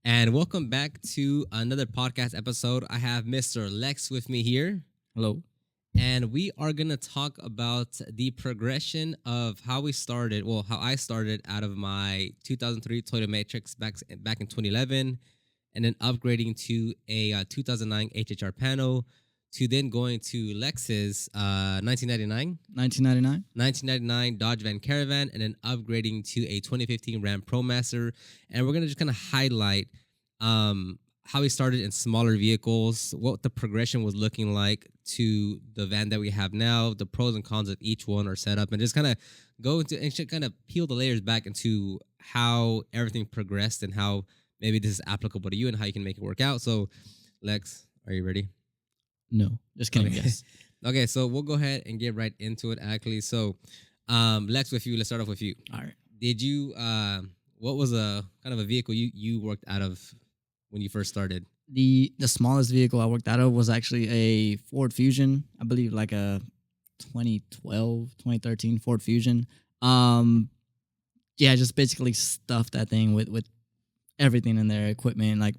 And welcome back to another podcast episode. I have Mr. Lex with me here, Hello. and we are going to talk about the progression of how we started. Well, how I started out of my 2003 Toyota Matrix back in 2011, and then upgrading to a 2009 HHR panel, to then going to Lex's 1999 1999. Dodge Van Caravan, and then upgrading to a 2015 Ram ProMaster. And we're going to just kind of highlight how we started in smaller vehicles, what the progression was looking like to the van that we have now, the pros and cons of each one, our setup, and just kind of go into and kind of peel the layers back into how everything progressed and how maybe this is applicable to you and how you can make it work out. So, Lex, are you ready? No, just kidding. Okay. Yes. Okay, so we'll go ahead and get right into it, actually. So, Lex, with you, let's start off with you. All right. Did you, what was a kind of a vehicle you worked out of when you first started? The smallest vehicle I worked out of was actually a Ford Fusion. I believe like a 2013 Ford Fusion. Yeah, just basically stuffed that thing with everything in there, equipment like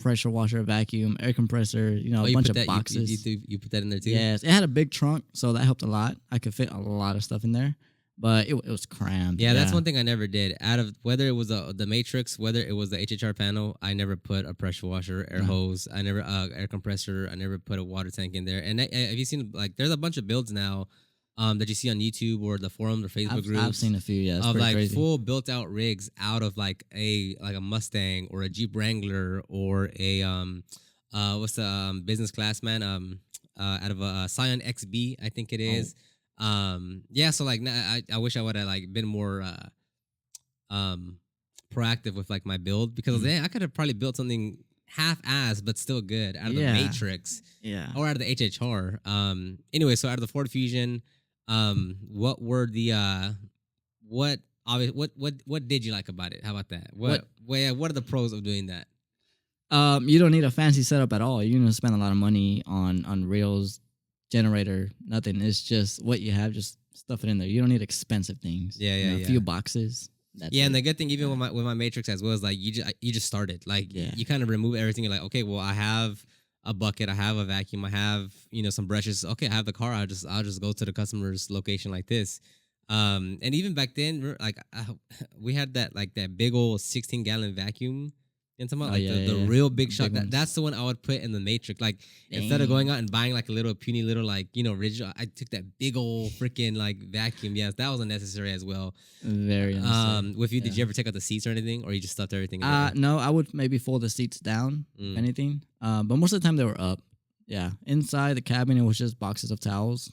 pressure washer, vacuum, air compressor, a bunch of boxes. You put that in there too? Yes, it had a big trunk, so that helped a lot. I could fit a lot of stuff in there, but it was crammed. Yeah, that's one thing I never did. Out of whether it was the Matrix, whether it was the HHR panel, I never put a pressure washer, air hose. I never air compressor. I never put a water tank in there. And have you seen, like, there's a bunch of builds now that you see on YouTube or the forums or Facebook groups. I've seen a few, yeah. Of like crazy. full built out rigs out of like a Mustang or a Jeep Wrangler or a what's the business class, man, out of a Scion XB, I think it is. Yeah, so like I wish I would have like been more proactive with like my build, because I could have probably built something half-ass but still good out of the Matrix, or out of the HHR. Anyway, so out of the Ford Fusion, what were the what did you like about it? How about that? What are the pros of doing that? You don't need a fancy setup at all. You're gonna spend a lot of money on rails, generator, nothing. It's just what you have, just stuff it in there. You don't need expensive things. A few boxes. And the good thing, even with my Matrix as well, is like you just started. Like you kind of remove everything. You're like, okay, well, I have a bucket, I have a vacuum, I have some brushes. Okay, I have the car. I'll just go to the customer's location like this. And even back then, like we had that big old 16-gallon vacuum. And the real big shot. That's the one I would put in the Matrix. Like, instead of going out and buying like a little puny little original, I took that big old freaking like vacuum. Yes, that was unnecessary as well. Very unnecessary. With you, did you ever take out the seats or anything, or you just stuffed everything? No, I would maybe fold the seats down, if anything. But most of the time they were up. Yeah, inside the cabin it was just boxes of towels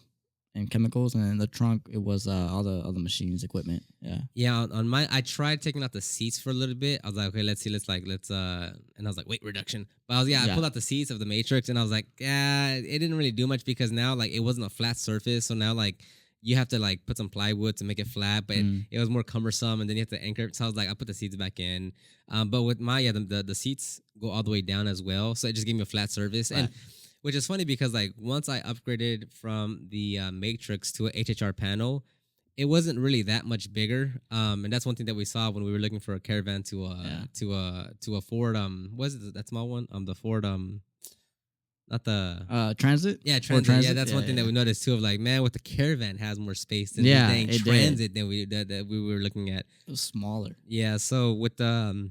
and chemicals, and in the trunk it was all the machines, equipment. On mine, I tried taking out the seats for a little bit. I was like, okay, and I was like, weight reduction. But I pulled out the seats of the Matrix, and I was like, it didn't really do much, because now like it wasn't a flat surface, so now like you have to like put some plywood to make it flat, but it was more cumbersome, and then you have to anchor it. So I was like, I put the seats back in. But with my the seats go all the way down as well, so it just gave me a flat surface. And which is funny, because like once I upgraded from the Matrix to an HHR panel, it wasn't really that much bigger. And that's one thing that we saw when we were looking for a caravan to a Ford. What is it, that small one? The Ford not the Transit. Yeah, Transit. Yeah, that's one thing that we noticed too. Of like, man, what the caravan has more space than the dang Transit than that we were looking at. It was smaller. Yeah. So with the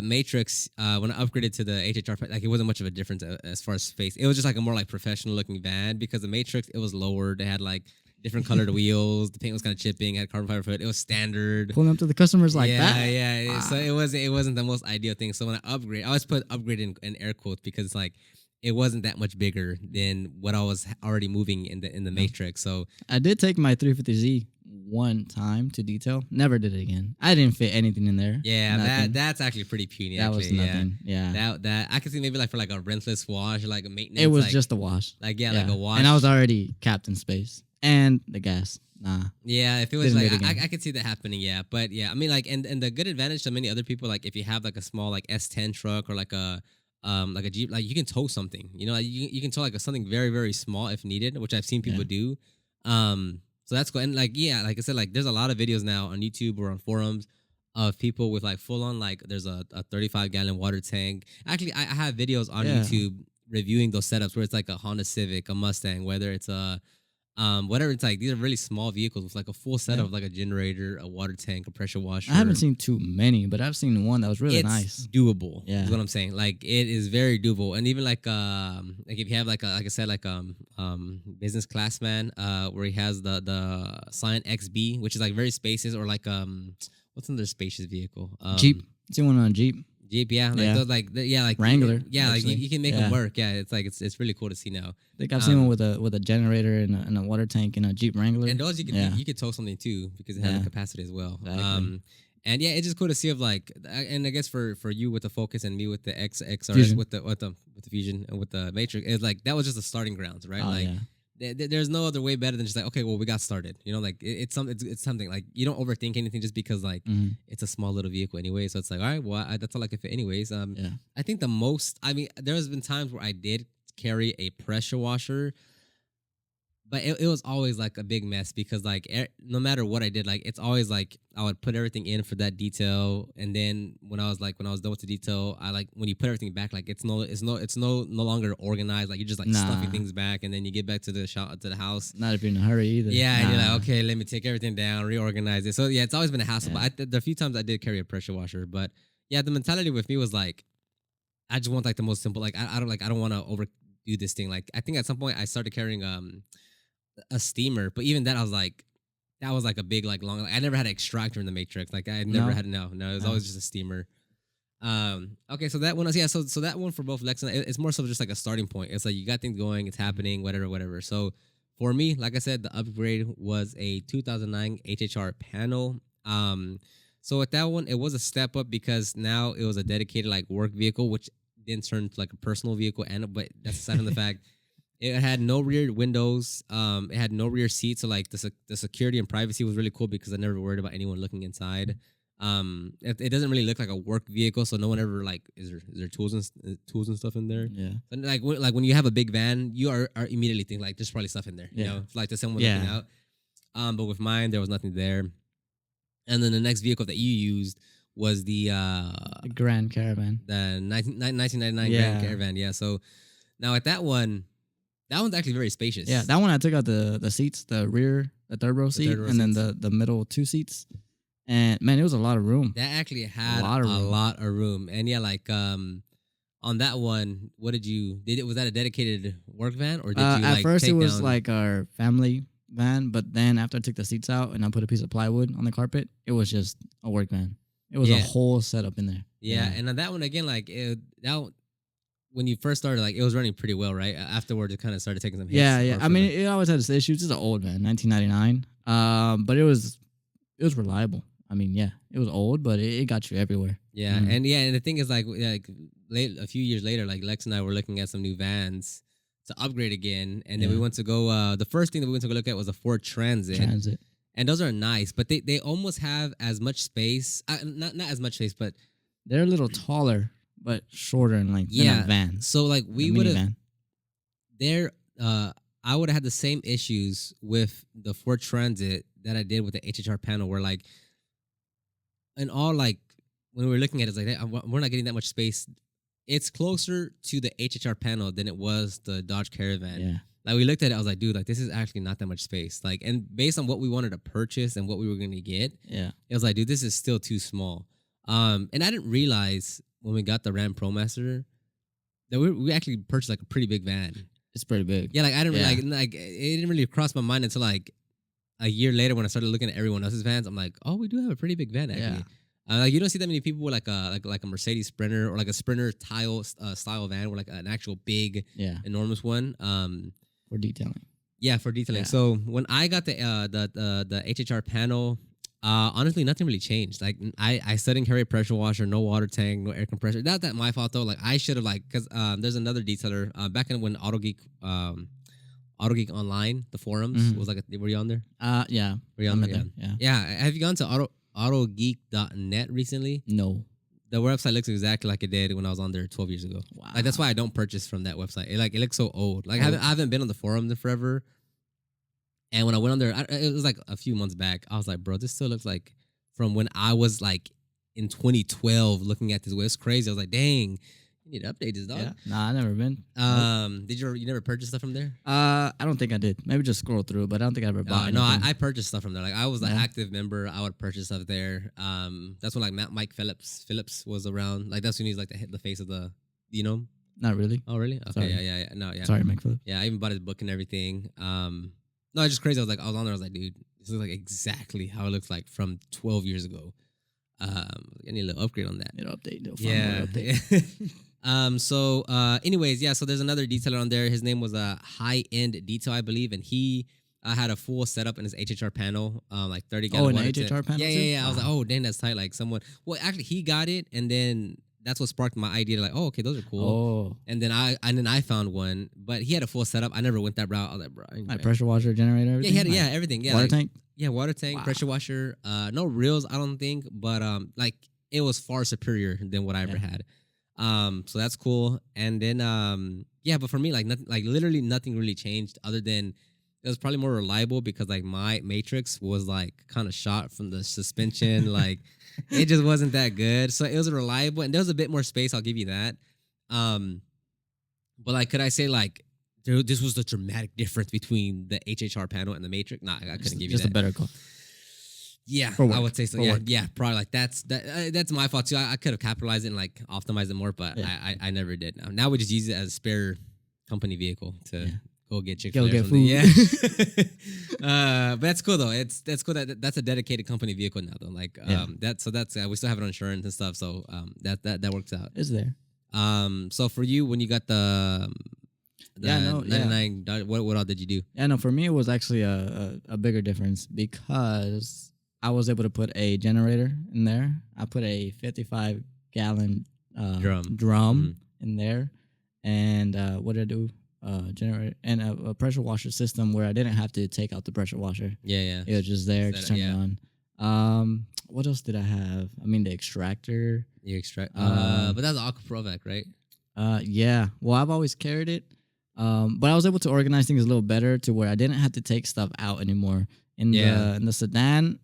Matrix, when I upgraded to the HHR, like it wasn't much of a difference as far as space. It was just like a more like professional looking van, because the Matrix, it was lowered. They had like different colored wheels. The paint was kind of chipping. Had carbon fiber foot. It was standard. Pulling up to the customers like that. Yeah. Wow. So it wasn't the most ideal thing. So when I always put upgrade in air quotes, because like it wasn't that much bigger than what I was already moving in the Matrix. So I did take my 350Z one time to detail. Never did it again. I didn't fit anything in there. Yeah, that's actually pretty puny. That was nothing. Yeah. That I could see maybe like for like a rentless wash or like a maintenance. It was like, just a wash. Like like a wash. And I was already capped in space. And the gas. Nah. Yeah, if it was like I could see that happening, yeah. But yeah, I mean like and the good advantage to many other people, like if you have like a small like S10 truck or like a Jeep, like you can tow something. Like you can tow like something very, very small if needed, which I've seen people do. So that's cool. And like, like I said, like there's a lot of videos now on YouTube or on forums of people with like full on like there's a 35-gallon water tank. Actually, I have videos on YouTube reviewing those setups where it's like a Honda Civic, a Mustang, whether it's a whatever, it's like these are really small vehicles with like a full set of like a generator, a water tank, a pressure washer. I haven't seen too many, but I've seen one that was really nice. Doable. Yeah, is what I'm saying. Like it is very doable, and even like if you have like I said like business class man where he has the Scion XB, which is like very spacious, or like what's another spacious vehicle? Jeep. See one on a Jeep. Jeep, yeah, those, like Wrangler, like you can make them work. Yeah, it's like it's really cool to see now. Like I've seen one with a generator and a water tank and a Jeep Wrangler. And those you could tow something too because it has the capacity as well. Exactly. And yeah, it's just cool to see of like, and I guess for you with the Focus and me with the XRS Fusion. with the Fusion and with the Matrix, it's like that was just the starting grounds, right? There's no other way better than just like, okay, well, we got started. You know, like it's something like you don't overthink anything just because like it's a small little vehicle anyway. So it's like, all right, well, that's all I can fit anyways. I think the most, I mean, there has been times where I did carry a pressure washer, but it was always like a big mess because like no matter what I did, like it's always like I would put everything in for that detail, and then when I was done with the detail, I like when you put everything back, like it's no longer organized. Like you're just like stuffing things back, and then you get back to the house. Not if you're in a hurry either. Yeah, and you're like, okay, let me take everything down, reorganize it. So yeah, it's always been a hassle. But the few times I did carry a pressure washer, but yeah, the mentality with me was like, I just want like the most simple. Like I don't want to overdo this thing. Like I think at some point I started carrying a steamer, but even that I was like, that was like a big like long. Like, I never had an extractor in the Matrix. Like I had never had no. It was always just a steamer. Okay, so that one was So that one for both Lex and I, it's more so just like a starting point. It's like you got things going, it's happening, whatever. So for me, like I said, the upgrade was a 2009 HHR panel. So with that one, it was a step up because now it was a dedicated like work vehicle, which then turned to like a personal vehicle. But that's aside from the fact. It had no rear windows. It had no rear seats. So like the security and privacy was really cool because I never worried about anyone looking inside. It doesn't really look like a work vehicle, so no one ever like is there tools and stuff in there. Yeah. And like when you have a big van, you are immediately thinking like there's probably stuff in there. You know, like there's someone looking out. But with mine, there was nothing there. And then the next vehicle that you used was the Grand Caravan. The 1999 Grand Caravan. Yeah. So now at that one's actually very spacious. Yeah, that one I took out the seats, the third row seat, and then the middle two seats. And man, it was a lot of room. That actually had a lot of room. And yeah, like on that one, what was that a dedicated work van or did you at like first take it was down... like our family van, but then after I took the seats out and I put a piece of plywood on the carpet, it was just a work van. It was a whole setup in there. Yeah, and on that one again, like when you first started, like it was running pretty well, right? Afterwards, it kind of started taking some hits. Yeah. I mean, it always had its issues. It's an old van, 1999. But it was reliable. I mean, yeah, it was old, but it got you everywhere. Yeah, and the thing is, like a few years later, like Lex and I were looking at some new vans to upgrade again, and then we went to go. The first thing that we went to go look at was a Ford Transit. And those are nice, but they almost have as much space. Not as much space, but they're a little taller. But shorter in length than a van. So like we would have I would have had the same issues with the Ford Transit that I did with the HHR panel where like and all like when we were looking at it, it's like hey, we're not getting that much space. It's closer to the HHR panel than it was the Dodge Caravan. Yeah. Like we looked at it, I was like, dude, like this is actually not that much space. Like and based on what we wanted to purchase and what we were gonna get, it was like, dude, this is still too small. And I didn't realize when we got the Ram ProMaster that we actually purchased like a pretty big van. It's pretty big. Yeah, like I didn't like it didn't really cross my mind until like a year later when I started looking at everyone else's vans. I'm like, oh, we do have a pretty big van actually. Yeah. Like you don't see that many people with like a Mercedes Sprinter or like a Sprinter style van with like an actual big enormous one. For detailing. Yeah, for detailing. Yeah. So when I got the HHR panel. Honestly, nothing really changed. Like I still didn't carry a pressure washer, no water tank, no air compressor. Not that my fault though. Like I should have because there's another detailer back in when AutoGeek Online, the forums was like were you on there? Yeah. Were you on there? Yeah. Have you gone to autogeek.net recently? No. The website looks exactly like it did when I was on there 12 years ago. Wow. Like that's why I don't purchase from that website. It looks so old. Like I haven't been on the forums in forever. And when I went on there, it was like a few months back. I was like, bro, this still looks like from when I was like in 2012 looking at this. It was crazy. I was like, dang, you need to update this, dog. Yeah. Nah, I never been. Did you never purchase stuff from there? I don't think I did. Maybe just scroll through, but I don't think I ever bought No, anything. I purchased stuff from there. Like I was an active member. I would purchase stuff there. That's when like Mike Phillips was around. Like that's when he's like the face of the, you know. Not really. Oh really? Okay, Sorry. yeah. No, yeah. Sorry, Mike Phillips. Yeah, I even bought his book and everything. No, it's just crazy. I was on there. I was like, dude, this looks like exactly how it looks like from 12 years ago. I need a little upgrade on that. It'll update. Yeah. Anyways, yeah. So there's another detailer on there. His name was a High End Detail, I believe, and he had a full setup in his HHR panel, like 30 gallon. Oh, an HHR panel. Yeah. Wow. I was like, oh, dang, that's tight. Like someone. Well, actually, he got it, and then that's what sparked my idea. Like, oh, okay, those are cool. Oh. And then I found one, but he had a full setup. I never went that route. I was like, bro, Like pressure washer, generator. Yeah, Everything? he had everything. Yeah, Water like, tank. Yeah, water tank, Wow. pressure washer. No reels, I don't think, but like it was far superior than what I ever had. So that's cool. And then yeah, but for me, like nothing, like literally nothing really changed other than it was probably more reliable because like my Matrix was like kind of shot from the suspension, like it just wasn't that good. So it was reliable and there was a bit more space. I'll give you that. But like, could I say like, dude, this was the dramatic difference between the HHR panel and the Matrix? Nah, I couldn't give you that. Just a better call. Yeah, I would say so. Yeah, probably like that's my fault too. I could have capitalized it and like optimized it more, but I never did. Now we just use it as a spare company vehicle to go get Chick-fil-A. Go get food. Yeah. But that's cool though. That's cool that's a dedicated company vehicle now though. Like that's we still have it on insurance and stuff. So that works out. It's there. So for you when you got the 99, what all did you do? Yeah, no, for me it was actually a bigger difference because I was able to put a generator in there. I put a 55 gallon drum in there, and what did I do? Generator and a pressure washer system where I didn't have to take out the pressure washer. Yeah. It was just there, just turn it on. What else did I have? I mean, the extractor. The extract, but that's Aqua Provac, right? Yeah. Well, I've always carried it, but I was able to organize things a little better to where I didn't have to take stuff out anymore. In the Sedan,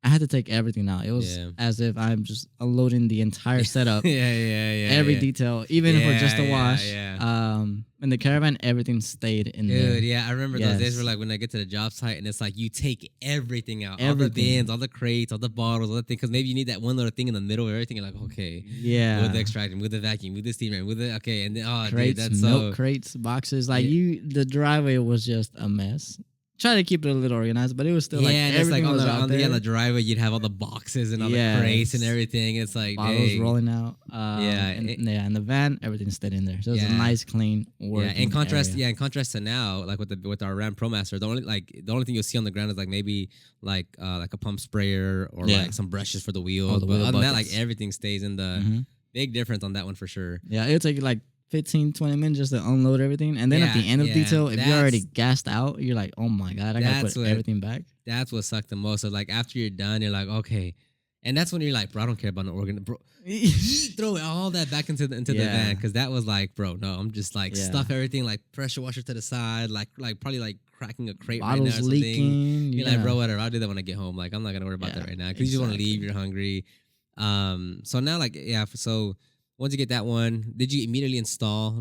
I had to take everything out. It was as if I'm just unloading the entire setup. Every detail, even for just a wash. In the Caravan, everything stayed in there. Dude, yeah, I remember those days where like when I get to the job site and it's like you take everything out. All the bins, all the crates, all the bottles, all the things. Because maybe you need that one little thing in the middle of everything. You're like, okay. Yeah. With the extracting, with the vacuum, with the steamer, with the, okay. And then, crates, dude, that's milk crates, boxes. Like the driveway was just a mess. Try to keep it a little organized, but it was still like everything like was out there. On the driveway, you'd have all the boxes and all the crates and everything. It's like bottles rolling out. In the van, everything stayed in there. So it was a nice, clean work. In contrast to now, like with our Ram ProMaster, the only thing you'll see on the ground is like maybe like a pump sprayer or like some brushes for the wheels. But other than that, like everything stays in the big difference on that one for sure. Yeah, it'll take you like 15, 20 minutes just to unload everything. And then at the end of detail, if you're already gassed out, you're like, oh my God, I gotta put everything back. That's what sucked the most. So like after you're done, you're like, okay. And that's when you're like, bro, I don't care about the organ. Bro, throw all that back into the van. Cause that was like, bro, no, I'm just like stuff everything, like pressure washer to the side, like probably like cracking a crate bottles right now or something. Leaking. You're like, bro, whatever. I'll do that when I get home. Like I'm not gonna worry about that right now. Cause you just want to leave, you're hungry. So now like, so once you get that one, did you immediately install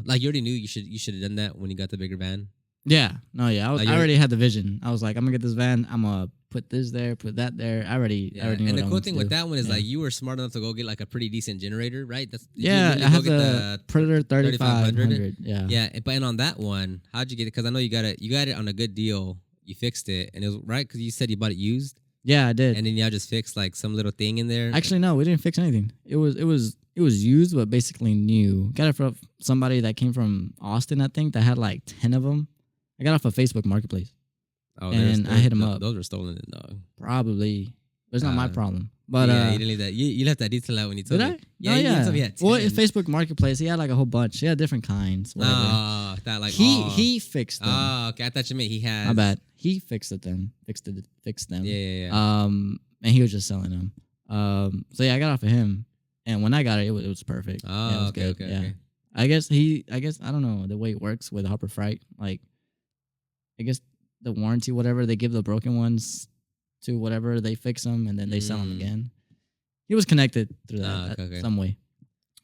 like you already knew you should have done that when you got the bigger van? Yeah. No, yeah. I already had the vision. I was like, I'm gonna get this van. I'm gonna put this there, put that there. I already knew. And the cool thing with that one is like you were smart enough to go get like a pretty decent generator, right? I have the Predator 3500. Yeah. But on that one, how'd you get it? Because I know you got it on a good deal. You fixed it, and it was right because you said you bought it used. Yeah, I did. And then y'all just fixed like some little thing in there. Actually, no, we didn't fix anything. It was used, but basically new. Got it from somebody that came from Austin, I think, that had like 10 of them. I got it off of Facebook Marketplace. Oh, and I hit him up. Those were stolen, dog. Probably. But it's not my problem. But you didn't leave that. You left that detail out when you told me. Did I? Yeah, you told me you had 10. Well, it's Facebook Marketplace. He had like a whole bunch. He had different kinds. Oh, that like he fixed them. Oh, okay. I thought you meant he had. My bad. He fixed them. Fixed them. Yeah. And he was just selling them. So yeah, I got off of him, and when I got it, it was perfect. Oh, yeah, it was okay, good. okay, yeah. okay. I guess I don't know the way it works with Hopper Freight. Like, I guess the warranty, whatever they give the broken ones to whatever they fix them, and then they sell them again. He was connected through that okay. some way.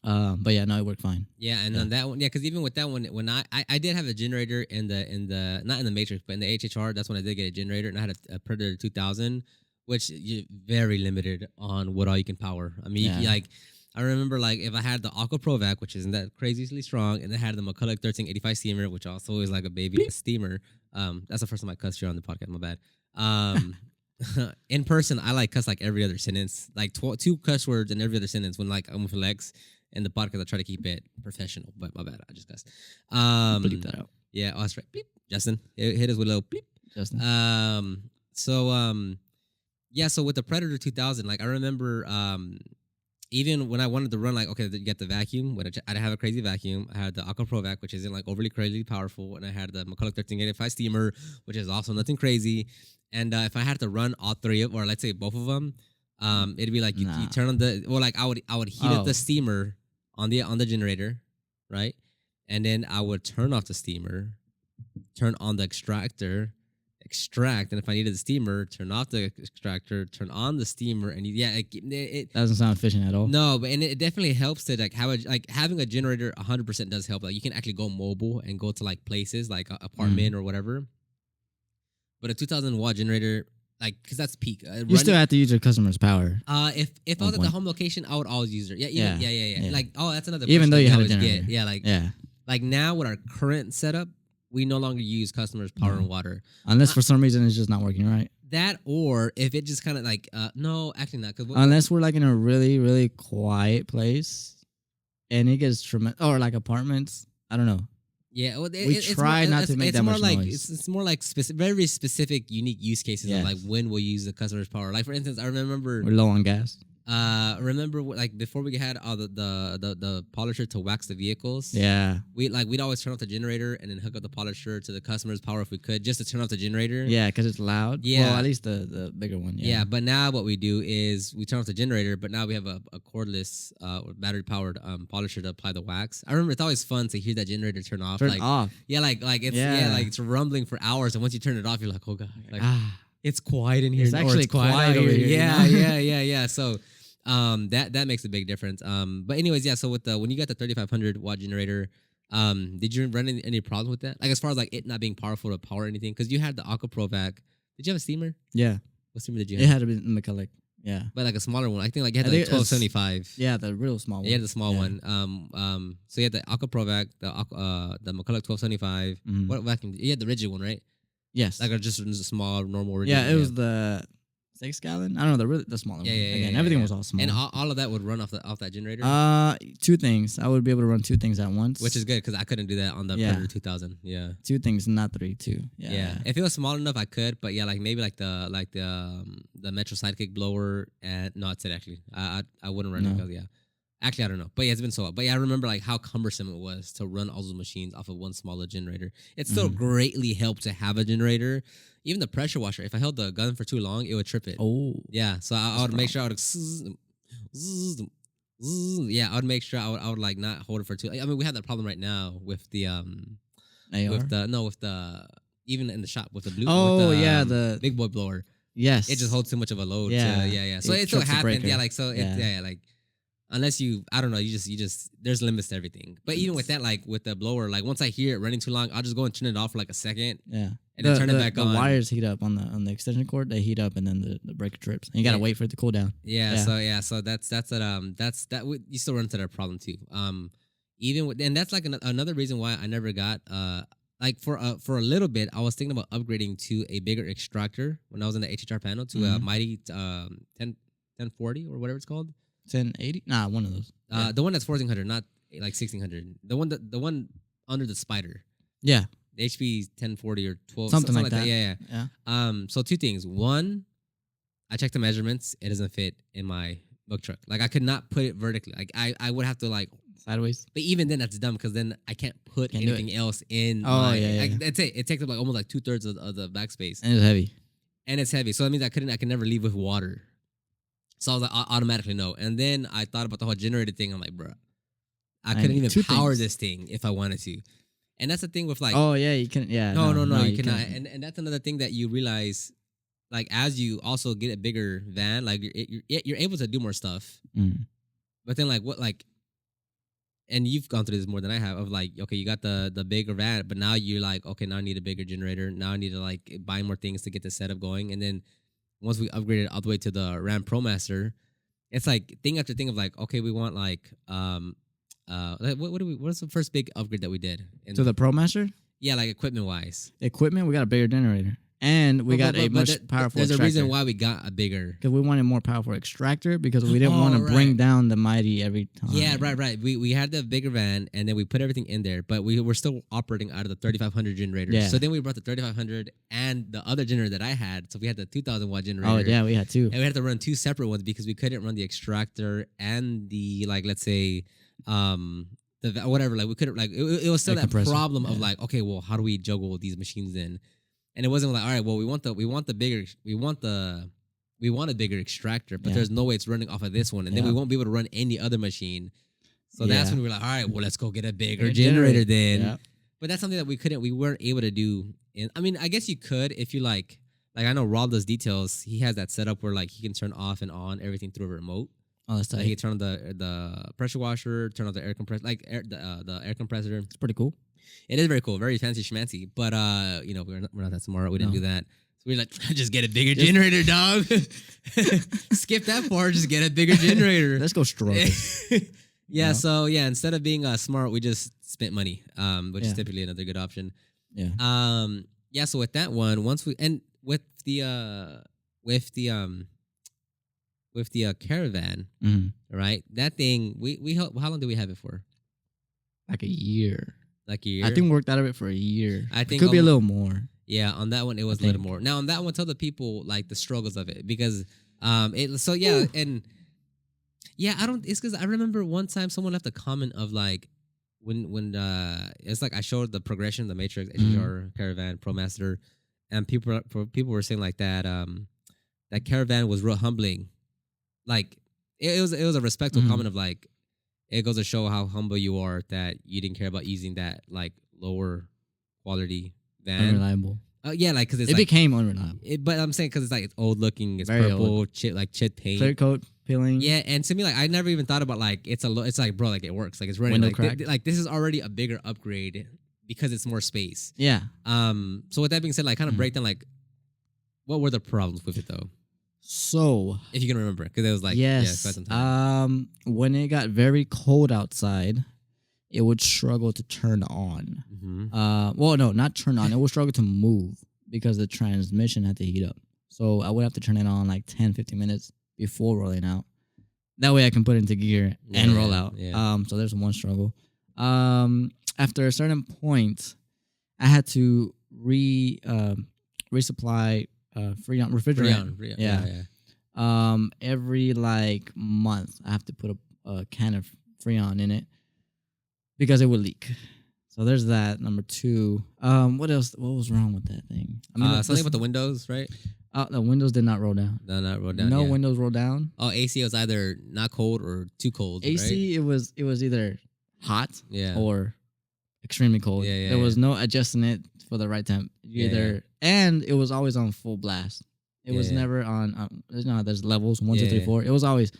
But yeah, no, it worked fine. Yeah, and then that one, yeah, because even with that one, when I did have a generator in the not in the Matrix, but in the HHR, that's when I did get a generator, and I had a Predator 2000, which you very limited on what all you can power. I mean, like I remember like if I had the Aqua Provac, which isn't that crazily strong, and I had the McCulloch 1385 steamer, which also is like a baby steamer. That's the first time I cussed here on the podcast. My bad. In person, I like cuss like every other sentence, like 2 cuss words in every other sentence. When like I'm with Lex in the podcast, I try to keep it professional. But my bad, I just cussed. Bleep that out. Yeah, that's right. Bleep. Justin, hit us with a little bleep. Justin. Yeah. So with the Predator 2000, like I remember, even when I wanted to run, like, okay, you get the vacuum. I didn't have a crazy vacuum. I had the Aqua Provac, which isn't like overly crazy powerful, and I had the McCulloch 1385 steamer, which is also nothing crazy. And if I had to run all 3 of, or let's say both of them, it'd be like you turn on like I would heat up the steamer on the generator, right? And then I would turn off the steamer, turn on the extractor, extract, and if I needed the steamer, turn off the extractor, turn on the steamer, and it doesn't sound efficient at all. No, but and it definitely helps to like having a generator 100% does help. Like you can actually go mobile and go to like places like apartment or whatever. But a 2,000 watt generator, like, because that's peak. You still have to use your customer's power. If I was at the home location, I would always use it. Yeah. Like, that's another. Even though you have a generator. Yeah, like now with our current setup, we no longer use customers' power and water. Unless for some reason it's just not working right. That, or if it just kind of like, no, actually not. Unless we're like in a really, really quiet place and it gets tremendous, or like apartments. I don't know. Yeah, well, we try not to make that much noise. It's more like very specific, unique use cases of like when we'll use the customer's power. Like for instance, I remember we're low on gas. Remember like before we had all the polisher to wax the vehicles. Yeah, we'd always turn off the generator and then hook up the polisher to the customer's power if we could, just to turn off the generator. Yeah, because it's loud. Yeah, well, at least the bigger one. Yeah, but now what we do is we turn off the generator, but now we have a cordless battery powered polisher to apply the wax. I remember it's always fun to hear that generator turn off. Yeah, like it's like it's rumbling for hours, and once you turn it off, you're like, oh god, like it's quiet in here. It's actually quiet over here. Yeah. So that makes a big difference. But anyways, yeah. So with when you got the 3,500 watt generator, did you run any problems with that? Like as far as like it not being powerful to power anything? Because you had the Aqua Provac. Did you have a steamer? Yeah. What steamer did you have? It had to be McCulloch. Yeah. But like a smaller one. I think like you had like 1275. Yeah, the real small one. Yeah, the small one. So you had the Aqua Provac, the McCulloch 1275. Mm-hmm. What vacuum? You had the rigid one, right? Yes. Like just a small, normal rigid. Yeah, it was the 6 gallon. I don't know, the smaller one. Again, everything was all small. And all of that would run off that generator? 2 things. I would be able to run 2 things at once. Which is good because I couldn't do that on the Predator 2000. Yeah. 2 things, not 3, 2. Yeah. If it was small enough, I could. But yeah, like maybe like the Metro Sidekick blower. And no, that's it actually. I wouldn't run it because Actually, I don't know. But yeah, it's been so long. But yeah, I remember like how cumbersome it was to run all those machines off of one smaller generator. It still greatly helped to have a generator. Even the pressure washer, if I held the gun for too long, it would trip it. Oh. Yeah, so I would make sure I would... Yeah, I would make sure I would like not hold it for too... I mean, we have that problem right now with the... AR? With the... Even in the shop with the blue... Oh, the big boy blower. Yes. It just holds too much of a load. Yeah. So it still happens. Yeah, like, so... like... Unless you, I don't know, you just, there's limits to everything. But even with that, like with the blower, like once I hear it running too long, I'll just go and turn it off for like a second. Yeah. And then turn it back on. The wires heat up on the extension cord. They heat up and then the breaker trips. And you gotta wait for it to cool down. Yeah. So that's you still run into that problem too. Even with, and that's like another reason why I never got like for a little bit I was thinking about upgrading to a bigger extractor when I was in the HHR panel to a Mighty 1040 or whatever it's called. 1080? Nah, one of those. The one that's 1400, not like 1600. The one under the Spider. Yeah. The HP 1040 or 12. Something like that. Yeah. So 2 things. One, I checked the measurements. It doesn't fit in my milk truck. Like I could not put it vertically. Like I would have to like sideways. But even then, that's dumb because then I can't put anything else in. That's it. It takes up like almost like 2/3 of the backspace. And it's heavy. So that means I can never leave with water. So I was like, automatically no. And then I thought about the whole generator thing. I'm like, bro, I couldn't even power this thing if I wanted to. And that's the thing with like... Oh, yeah, you can... Yeah. No, you cannot. And that's another thing that you realize, like as you also get a bigger van, like you're able to do more stuff. But then like what like, and you've gone through this more than I have, of like, okay, you got the bigger van, but now you're like, okay, now I need a bigger generator. Now I need to like buy more things to get the setup going. And then once we upgraded all the way to the Ram ProMaster, it's like thing after thing of like, okay, we want like what's the first big upgrade that we did? To the ProMaster? Yeah, like equipment wise. Equipment, we got a bigger generator. And we got a much powerful There's extractor. a reason why we got a bigger. Because we wanted more powerful extractor because we didn't want to bring down the Mighty every time. Yeah, right. We had the bigger van and then we put everything in there, but we were still operating out of the 3500 generator. Yeah. So then we brought the 3500 and the other generator that I had. So we had the 2000 watt generator. Oh, yeah, we had two. And we had to run two separate ones because we couldn't run the extractor and the, like, let's say, whatever. Like we couldn't, like, it was still that problem of like, okay, well, how do we juggle these machines in? And it wasn't like, all right, well, we want a bigger extractor, but there's no way it's running off of this one, and then we won't be able to run any other machine. So that's when we were like, all right, well, let's go get a bigger generator then. Yeah. But that's something that we weren't able to do. And I mean, I guess you could if you like I know Rob does details. He has that setup where like he can turn off and on everything through a remote. Oh, that's tight. Like he can turn on the pressure washer, turn on the air compressor, the air compressor. It's pretty cool. It is very cool, very fancy schmancy. But we're not that smart. We didn't do that. So we're like, just get a bigger generator, dog. Skip that part. Just get a bigger generator. Let's go struggle. Yeah. So instead of being smart, we just spent money, which is typically another good option. Yeah. So with that one, with the caravan, right? That thing, we how long did we have it for? Like a year. Like a year. I think we worked out of it for a year. I think it could be a little more. Yeah, on that one it was a little more. Now on that one, tell the people like the struggles of it because it's because I remember one time someone left a comment of like when it's like I showed the progression of the Matrix XRS Caravan ProMaster, and people were saying like that that Caravan was real humbling, like it was a respectful comment of like, it goes to show how humble you are that you didn't care about using that like lower quality van. Unreliable. Yeah, like because it became unreliable. But I'm saying because it's like it's old looking, it's very purple, old. chip paint, clear coat peeling. Yeah, and to me, like I never even thought about like it's like bro, like it works, like it's running. Window like, cracked. like this is already a bigger upgrade because it's more space. Yeah. So with that being said, like kind of break down like what were the problems with it though. So, if you can remember, because it was like yes, when it got very cold outside, it would struggle to turn on. Well, no, not turn on. It would struggle to move because the transmission had to heat up. So I would have to turn it on like 10, 15 minutes before rolling out. That way I can put it into gear and roll out. Yeah. So there's one struggle. After a certain point, I had to resupply Freon refrigerant. Yeah. Every like month, I have to put a can of Freon in it because it would leak. So there's that. Number two. What else? What was wrong with that thing? I mean, something with the windows, right? The windows did not roll down. No, not roll down. No windows rolled down. Oh, AC was either not cold or too cold. AC, right? it was either hot or extremely cold. There was no adjusting it for the right temp. And it was always on full blast. It was never on. There's levels 1, 2, 3, 4. It was always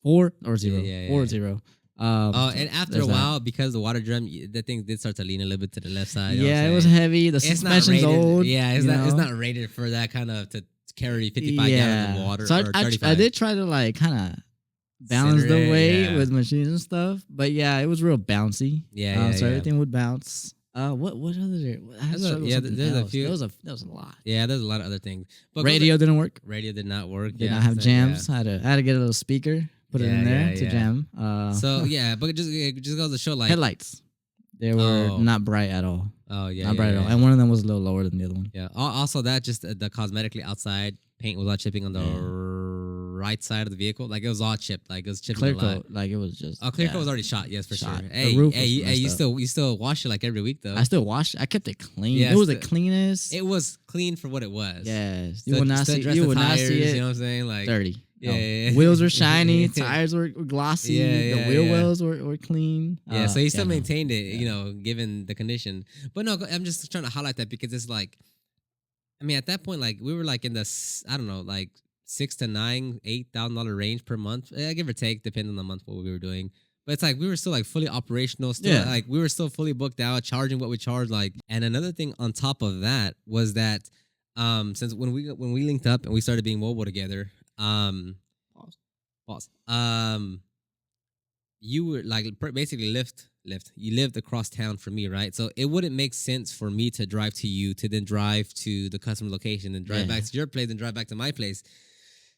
4 or 0. 4 or 0. And after a while, because the water drum, the thing did start to lean a little bit to the left side. Yeah, it was heavy. The suspension's old. Yeah, it's not rated for that kind of to carry 55 gallons of water. So I did try to like kind of balance the weight with machines and stuff, but yeah, it was real bouncy. So everything would bounce. What other? There's a few. There was a lot. Yeah, there's a lot of other things. But radio didn't work. Radio did not work. Did not have jams. I had to get a little speaker, put it in there to jam. But it just goes to show like headlights. They were not bright at all. Oh yeah, not bright at all. And one of them was a little lower than the other one. Yeah. Also, that just the cosmetically outside paint was all chipping on the right side of the vehicle. Like it was all chipped. Like it was chipping clear a lot. coat. Like it was just. Oh, clear coat was already shot. Yes, for sure. Hey, you still wash it like every week though. I still wash it. I kept it clean. Yeah, it was the cleanest. It was clean for what it was. Yes, you would not see. You would not see it. You know what I'm saying? Like dirty. Wheels were shiny. Tires were glossy. The wheel wells were clean. Yeah, so he still maintained it. You know, given the condition. But no, I'm just trying to highlight that because it's like I mean, at that point, like we were like in the I don't know, like $6,000 to $8,000 range per month, give or take, depending on the month what we were doing. But it's like we were still like fully operational, still like we were still fully booked out, charging what we charged. Like, and another thing on top of that was that since when we linked up and we started being mobile together, pause. You were like basically you lived across town from me, right? So it wouldn't make sense for me to drive to you to then drive to the customer location and drive back to your place and drive back to my place.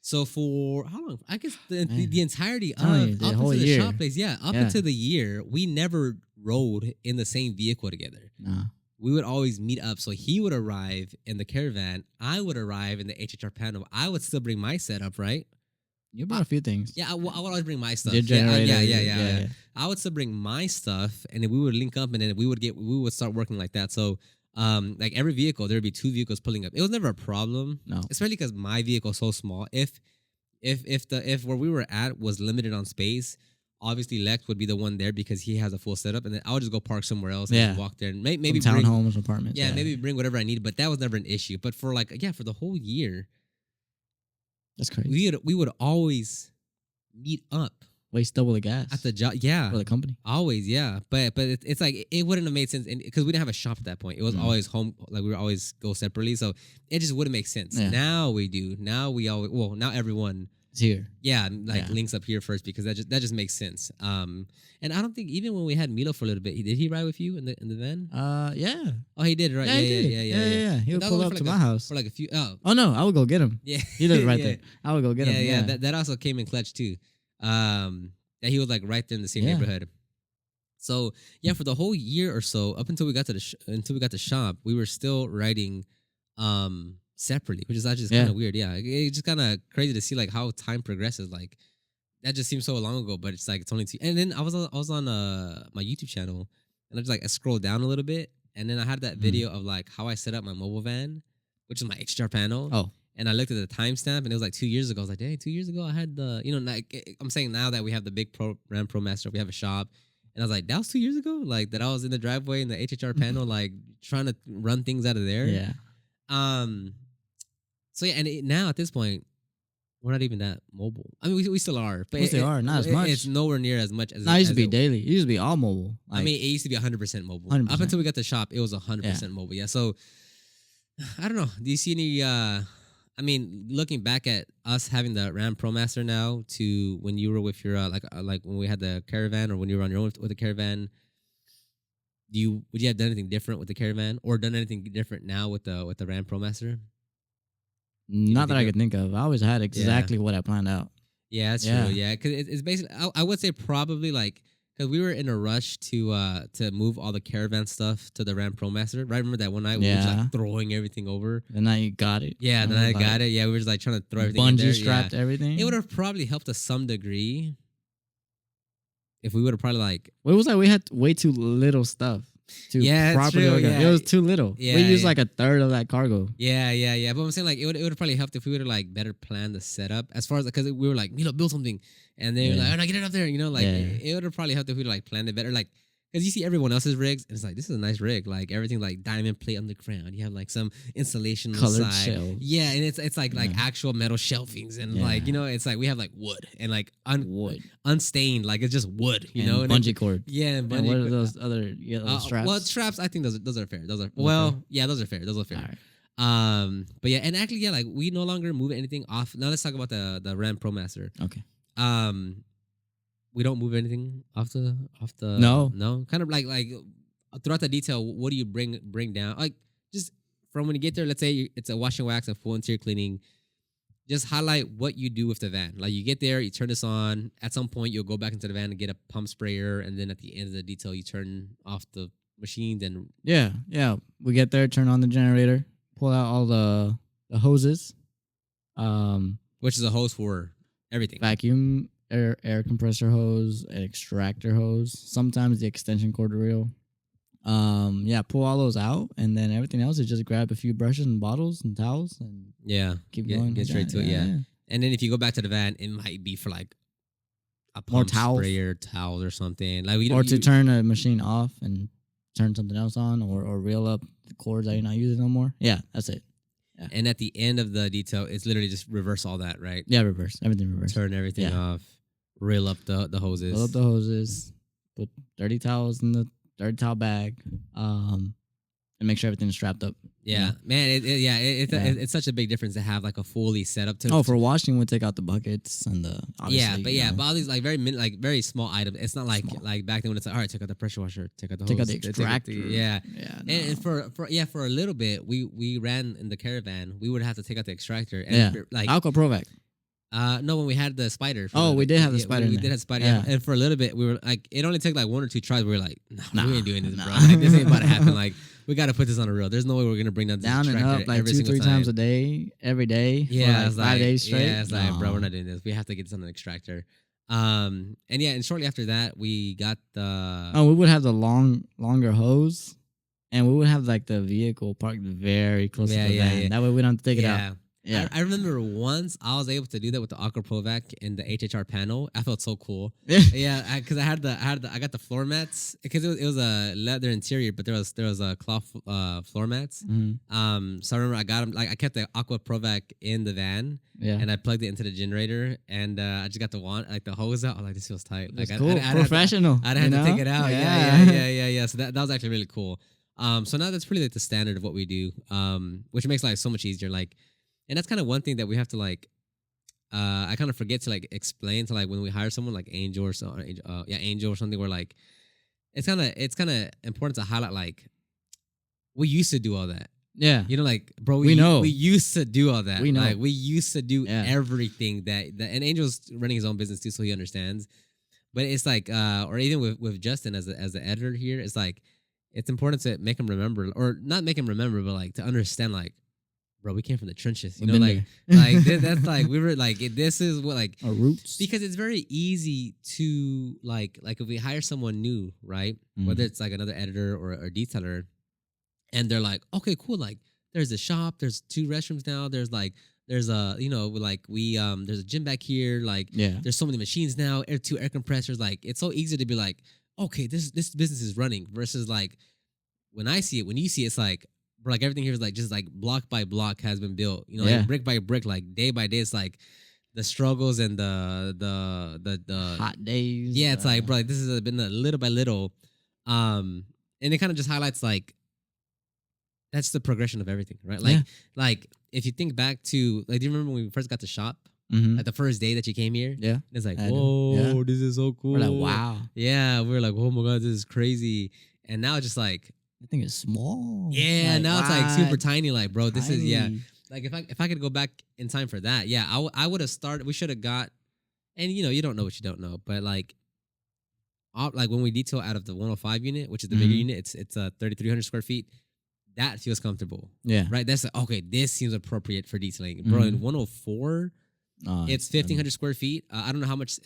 So for how long? I guess the entirety of the up whole into the year. shop place, up into the year, we never rode in the same vehicle together. Nah. We would always meet up. So he would arrive in the caravan, I would arrive in the HHR panel. I would still bring my setup, right? You brought a few things. Yeah, I would always bring my stuff. Your generator, yeah. I would still bring my stuff, and then we would link up, and then we would start working like that. So, like every vehicle, there would be 2 vehicles pulling up. It was never a problem. No, especially because my vehicle is so small. If where we were at was limited on space, obviously Lex would be the one there because he has a full setup, and then I would just go park somewhere else and just walk there and maybe bring townhomes, apartments. Yeah, maybe bring whatever I need. But that was never an issue. But for for the whole year. That's crazy. We would always meet up. Waste double the gas at the job. Yeah, for the company. Always, yeah. But it's like it wouldn't have made sense because we didn't have a shop at that point. It was always home. Like we would always go separately, so it just wouldn't make sense. Yeah. Now we do. Now we always. Well, now everyone is here. Yeah, links up here first because that just makes sense. And I don't think even when we had Milo for a little bit, did he ride with you in the van? Yeah. Oh, he did, right? Yeah. He would pull up to my house for like a few. Oh no, I would go get him. Yeah, he lives right there. I would go get him. Yeah. That also came in clutch too. That he was like right there in the same neighborhood. So for the whole year or so, up until we got to the shop, we were still riding separately, which is actually kind of weird. Yeah, it's just kind of crazy to see like how time progresses. Like that just seems so long ago, but it's like it's only 2. And then I was on my YouTube channel, and I just like I scrolled down a little bit, and then I had that video of like how I set up my mobile van, which is my XR panel. Oh. And I looked at the timestamp, and it was like 2 years ago. I was like, dang, 2 years ago I had the, like, I'm saying now that we have the big Ram ProMaster, we have a shop. And I was like, that was 2 years ago? Like, that I was in the driveway in the HHR panel, like, trying to run things out of there. Yeah. So, and now at this point, we're not even that mobile. I mean, we still are. But we still are, not as much. It's nowhere near as much as it used to be daily. It used to be all mobile. Like, I mean, it used to be 100% mobile. 100%. Up until we got the shop, it was 100% mobile. Yeah, so, I don't know. Do you see any... I mean, looking back at us having the Ram ProMaster now to when you were with your like when we had the caravan or when you were on your own with the caravan, would you have done anything different with the caravan or done anything different now with the Ram ProMaster? Not that I could think of. I always had exactly what I planned out. Yeah, that's true. Yeah, because it's basically I would say probably like. Because we were in a rush to move all the caravan stuff to the Ram ProMaster. Right? Remember that one night we were just like throwing everything over? And now you got it. Yeah, then I got it. Yeah, we were just like trying to throw everything in there. Bungee strapped everything. It would have probably helped to some degree if we would have probably like... Well, it was like we had way too little stuff to properly organize. It was too little. Yeah, we used like a third of that cargo. Yeah. But I'm saying like it would have probably helped if we would have like better planned the setup as far as because we were like, build something. And they were like, oh, no, get it up there. It would have probably helped if we like planned it better. Like, because you see everyone else's rigs, and it's like, this is a nice rig. Like, everything like diamond plate on the ground. You have like some installation on colored the side. shelf. Yeah, and it's like actual metal shelvings. And like, it's like we have like wood and like wood unstained. Like, it's just wood, and bungee cord. Yeah, and bungee cord. What are those other straps? Well, straps, I think those are fair. Those are fair. Those are fair. All right. But yeah, and actually, like we no longer move anything off. Now let's talk about the Ram ProMaster. Okay. We don't move anything off the no kind of like throughout the detail. What do you bring down? Like just from when you get there. Let's say it's a wash and wax and full interior cleaning. Just highlight what you do with the van. Like you get there, you turn this on. At some point, you'll go back into the van and get a pump sprayer, and then at the end of the detail, you turn off the machine. Then we get there, turn on the generator, pull out all the hoses, which is a hose for everything. Vacuum, air compressor hose, an extractor hose, sometimes the extension cord reel. Pull all those out, and then everything else is just grab a few brushes and bottles and towels and keep going. Get straight to it. Yeah. And then if you go back to the van, it might be for like a pump sprayer, towels or something. Like turn a machine off and turn something else on, or reel up the cords that you're not using no more. Yeah, that's it. Yeah. And at the end of the detail, it's literally just reverse all that, right? Yeah, reverse. Everything reverse. Turn everything off, reel up the hoses. Fill up the hoses, put dirty towels in the dirty towel bag, and make sure everything's strapped up. Yeah, man. It's such a big difference to have like a fully set up. For washing, we'll take out the buckets and the but all these like very small items. It's not like back then when it's like, all right, take out the pressure washer, take out the hose, out the extractor. And for a little bit, we ran in the caravan. We would have to take out the extractor. And like Alco Provac. No, when we had the spider. We did have the spider. We did have spider, and for a little bit, we were like, it only took like 1 or 2 tries. We were like, nah, we ain't doing this, bro. Like, this ain't about to happen. Like, we got to put this on a reel. There's no way we're gonna bring down this down and up like 2-3 times a day, every day. Yeah, for like 5 days straight. Yeah, it's like, bro, we're not doing this. We have to get this on an extractor. And shortly after that, we got the. We would have the longer hose, and we would have like the vehicle parked very close to the van. Yeah. That way we don't have to take it out. Yeah, I remember once I was able to do that with the Aqua Provac and the HHR panel. I felt so cool. Because I got the floor mats because it was a leather interior, but there was a cloth floor mats. Mm-hmm. So I remember I got them I kept the Aqua Provac in the van. Yeah. And I plugged it into the generator, and I just got the hose out. I was like, this feels tight. That's like, cool. Professional. I had to take it out. Yeah. So that was actually really cool. So now that's pretty like the standard of what we do. Which makes life so much easier. Like. And that's kind of one thing that we have to like. I kind of forget to like explain to like when we hire someone like Angel or so, Angel or something. Where like, it's kind of important to highlight like, we used to do all that. Yeah, like bro, we used to do all that. We know, like we used to do everything that. And Angel's running his own business too, so he understands. But it's like, or even with Justin as the editor here, it's like, it's important to make him remember, or not make him remember, but like to understand like. Bro, we came from the trenches, that's like we were like this is what like our roots, because it's very easy to like if we hire someone new, right? Whether it's like another editor or a detailer, and they're like, okay, cool, like there's a shop, there's 2 restrooms now, there's a there's a gym back here, like there's so many machines now, 2 air compressors, like it's so easy to be like, okay, this business is running, versus like when you see it, it's like. Bro, like everything here is like just like block by block has been built, like brick by brick, like day by day. It's like the struggles and the hot days. Yeah, it's like, bro, like, this has been a little by little, and it kind of just highlights like that's the progression of everything, right? Like if you think back to like, do you remember when we first got to shop? Like the first day that you came here? Yeah, it's like, whoa, this is so cool. We're like, wow. Yeah, we're like, oh my god, this is crazy. And now just like. I think it's small. Yeah, like, now it's like super tiny. Like, bro, this is Like if I could go back in time for that, I would have started. We should have got, and you don't know what you don't know, but like when we detail out of the 105 unit, which is the bigger unit, it's 3,300 square feet. That feels comfortable. Yeah, right. That's like, okay. This seems appropriate for detailing, bro. In 104. It's 1,500 square feet. I don't know how much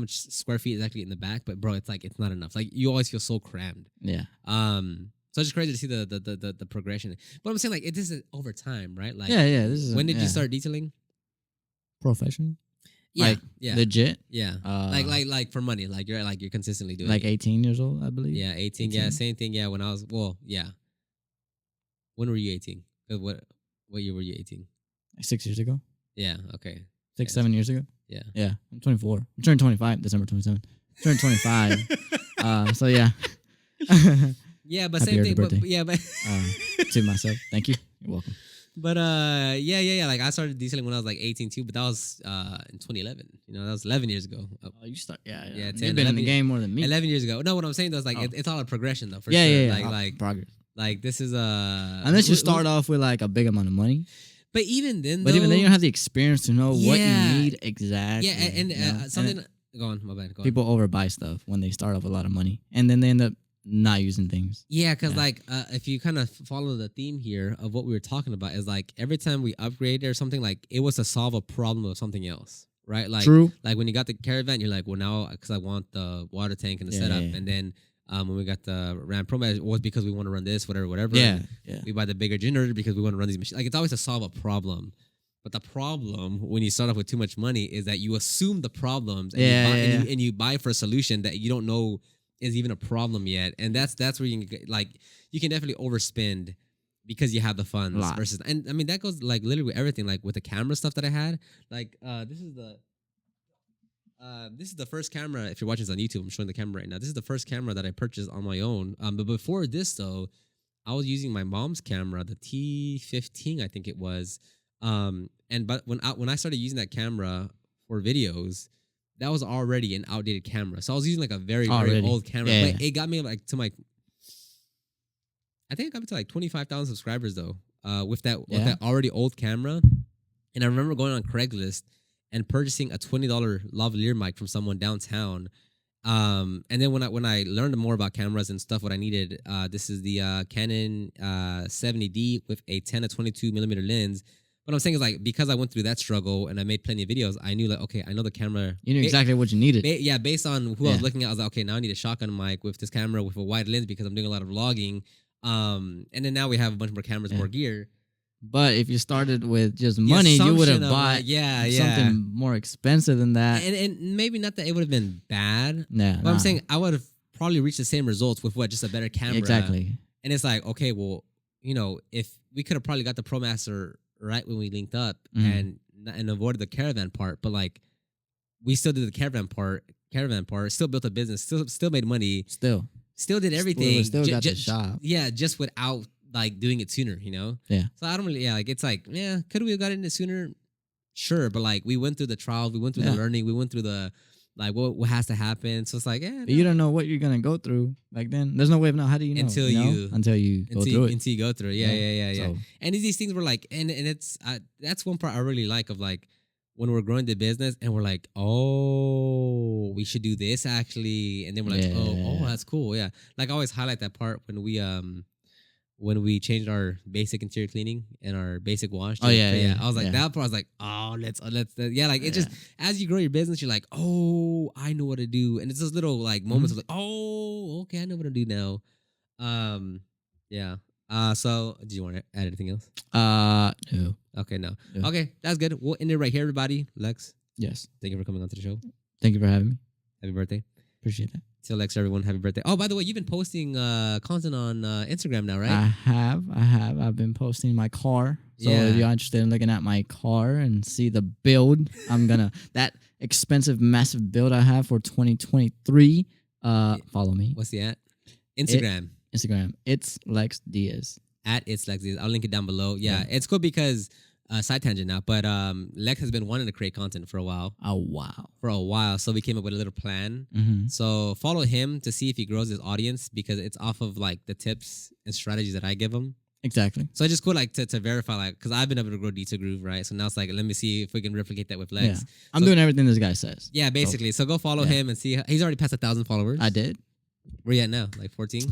square feet is actually in the back, but bro, it's like it's not enough. Like you always feel so crammed. Yeah. So it's just crazy to see the progression. But I'm saying like this is over time, right? Like This is when did you start detailing? Professional. Yeah, like, legit. Yeah. Like for money, like you're consistently doing like it. 18 years old, I believe. Yeah, 18. Yeah, same thing. Yeah, when I was When were you 18? What year were you 18? Like 6 years ago. Yeah. Okay. 7 years ago. Yeah. Yeah. I'm 24. I'm turning 25 December 27th. I'm turning 25. So yeah. Yeah, but Happy same thing. Birthday. To myself. Thank you. You're welcome. But yeah. Like I started detailing when I was like 18 too, but that was in 2011. That was 11 years ago. Oh, you start. Yeah. 10, You've been in the game more than me. 11 years ago. No, what I'm saying though is like it's all a progression though. For sure. Yeah. Like progress. Like this is unless you start off with like a big amount of money. But even then, you don't have the experience to know what you need exactly. Yeah, and something. Go on, my bad. Go on. People overbuy stuff when they start off with a lot of money, and then they end up not using things. Yeah, because like if you kind of follow the theme here of what we were talking about, is like every time we upgraded or something, like it was to solve a problem of something else, right? Like, true. Like when you got the caravan, you're like, well, now because I want the water tank and the setup, and then. When we got the Ram ProMaster, it was because we want to run this, whatever. Yeah. We buy the bigger generator because we want to run these machines. Like it's always to solve a problem. But the problem when you start off with too much money is that you assume the problems and you buy for a solution that you don't know is even a problem yet. And that's where you can definitely overspend because you have the funds Lot. versus, and I mean that goes like literally with everything, like with the camera stuff that I had. Like this is the first camera. If you're watching this on YouTube, I'm showing the camera right now. This is the first camera that I purchased on my own. But before this though, I was using my mom's camera, the T15, I think it was. But when I started using that camera for videos, that was already an outdated camera. So I was using like a very old camera. Yeah. But it got me like to my, I think it got me to like 25,000 subscribers though. With that already old camera. And I remember going on Craigslist and purchasing a $20 lavalier mic from someone downtown. And then when I learned more about cameras and stuff, what I needed, this is the Canon 70D with a 10 to 22 millimeter lens. What I'm saying is like, because I went through that struggle and I made plenty of videos, I knew like, okay, I know the camera. You knew exactly what you needed. Based on who I was looking at, I was like, okay, now I need a shotgun mic with this camera with a wide lens because I'm doing a lot of vlogging. And then now we have a bunch more cameras, more gear. But if you started with just money, you would have bought something more expensive than that. And maybe not that it would have been bad. But I'm saying I would have probably reached the same results with just a better camera. Exactly. And it's like, okay, well, if we could have probably got the ProMaster right when we linked up and avoided the caravan part, but like we still did the caravan part, still built a business, still made money, still did everything, still got the shop. Yeah, just without like doing it sooner, Yeah. So I don't really, like it's like, could we have gotten it sooner? Sure, but like we went through the trials, we went through the learning, we went through the like what has to happen. So it's like, but you don't know what you're gonna go through back then. There's no way of knowing. How do you know? Until you go through it. Until you go through it. Yeah. So, and these things were like, and it's that's one part I really like of like when we're growing the business and we're like, oh, we should do this actually, and then we're like, oh, that's cool. Yeah, like I always highlight that part when we changed our basic interior cleaning and our basic wash. I was like, that part, I was like, oh, let's like, it just, as you grow your business, you're like, oh, I know what to do. And it's those little like moments of like, oh, okay, I know what to do now. So do you want to add anything else? No. Okay, no. Okay, that's good. We'll end it right here, everybody. Lex. Yes. Thank you for coming on to the show. Thank you for having me. Happy birthday. Appreciate that. Tell Lex, everyone, happy birthday. Oh, by the way, you've been posting content on Instagram now, right? I have. I've been posting my car. So if you're interested in looking at my car and see the build, that expensive, massive build I have for 2023, follow me. What's the at? Instagram. Instagram. It's Lex Diaz. At It's Lex Diaz. I'll link it down below. Yeah. It's cool because... side tangent now, but Lex has been wanting to create content for a while. For a while. So we came up with a little plan. Mm-hmm. So follow him to see if he grows his audience because it's off of like the tips and strategies that I give him. Exactly. So it's just cool like to verify like because I've been able to grow D2 Groove, right? So now it's like let me see if we can replicate that with Lex. Yeah. I'm doing everything this guy says. Yeah, basically. So go follow him and see. He's already passed 1,000 followers. I did. Where you at now? Like 14?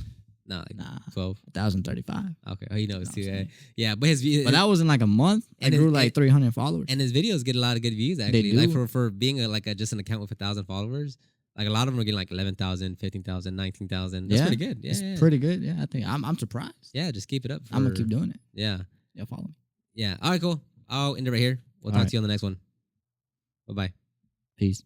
No, like 12. 1,035. Okay. Oh, he knows too. Yeah, but but that was in like a month. I grew like 300 followers. And his videos get a lot of good views actually. Like for being just an account with 1,000 followers, like a lot of them are getting like 11,000, 15,000, 19,000. That's pretty good. Yeah, it's pretty good. Yeah, I think I'm surprised. Yeah, just keep it up. I'm gonna keep doing it. Yeah. Yeah, follow me. Yeah. All right, cool. I'll end it right here. We'll talk to you on the next one. Bye-bye. Peace.